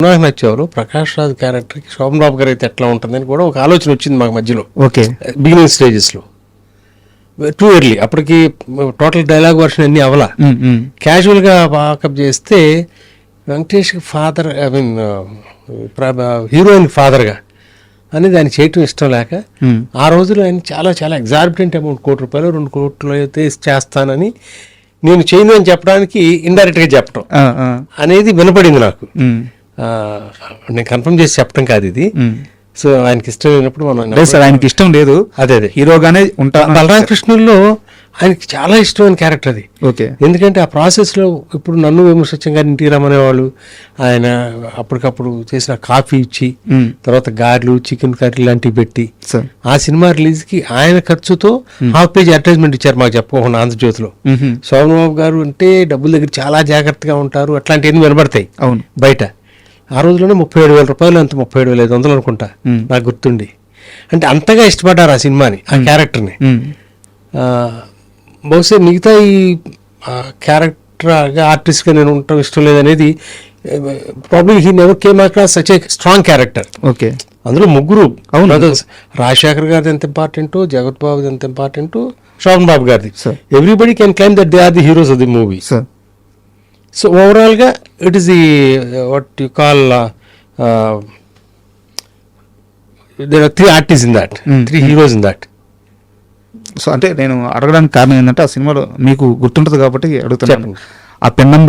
నాకు నచ్చేవారు ప్రకాష్ రాజ్ క్యారెక్టర్కి శోభన్ బాబు గారు అయితే ఎట్లా ఉంటుందని కూడా ఒక ఆలోచన వచ్చింది మాకు మధ్యలో. ఓకే, బిగినింగ్ స్టేజెస్లో టూ ఎర్లీ, అప్పటికి టోటల్ డైలాగ్ వర్షన్ అన్నీ అవలా. క్యాజువల్గా వాకప్ చేస్తే Venkatesh father, I mean heroine ఫాదర్గా అనేది ఆయన చేయటం ఇష్టం లేక ఆ రోజుల్లో ఆయన చాలా చాలా ఎగ్జార్బిటెంట్ అమౌంట్, ₹1 కోటి 2 కోట్లు అయితే చేస్తానని నేను చేయను అని చెప్పడానికి ఇండైరెక్ట్గా చెప్పటం అనేది వినపడింది నాకు. నేను కన్ఫర్మ్ చేసి చెప్పడం కాదు ఇది. సో ఆయనకి ఇష్టం లేనప్పుడు మనం సార్ ఆయనకి ఇష్టం లేదు, అదే హీరోగానే ఉంటా. బలరామకృష్ణుల్లో ఆయనకి చాలా ఇష్టమైన క్యారెక్టర్ అది. ఓకే, ఎందుకంటే ఆ ప్రాసెస్లో ఇప్పుడు నన్ను విమర్శించం గారు ఎన్టీ రామారావు వాళ్ళు ఆయన అప్పటికప్పుడు చేసిన కాఫీ ఇచ్చి తర్వాత గారెలు చికెన్ కర్రీ లాంటివి పెట్టి ఆ సినిమా రిలీజ్కి ఆయన ఖర్చుతో హాఫ్ పేజ్ అడ్వర్టైజ్మెంట్ ఇచ్చారు మాకు చెప్పకుండా ఆంధ్రజ్యోతిలో. శోభన్ బాబు గారు అంటే డబ్బుల దగ్గర చాలా జాగ్రత్తగా ఉంటారు, అట్లాంటివన్నీ వినబడతాయి అవును బయట. ఆ రోజులోనే ₹37,000 అంత 37,500 అనుకుంటా నాకు గుర్తుండి. అంటే అంతగా ఇష్టపడ్డారు ఆ సినిమాని, ఆ క్యారెక్టర్ని. బహుశా మిగతా ఈ క్యారెక్టర్గా ఆర్టిస్ట్గా నేను ఉండటం ఇష్టం లేదనేది probably he never came across such a strong character. Okay, అందులో ముగ్గురు బ్రదర్స్, రాజశేఖర్ గారిది ఎంత ఇంపార్టెంటో, జగత్ బాబుది ఎంత ఇంపార్టెంటో, శోభన్ బాబు గారిది. Everybody can claim that they are the heroes of the movie. So ఓవరాల్గా it is the what you call there are 3 artist in that, 3 heroes in that. So అంటే నేను అడగడానికి కారణం ఏంటంటే ఆ సినిమాలో మీకు గుర్తుంటుంది కాబట్టి అడుగుతాను. ఆ పెన్నం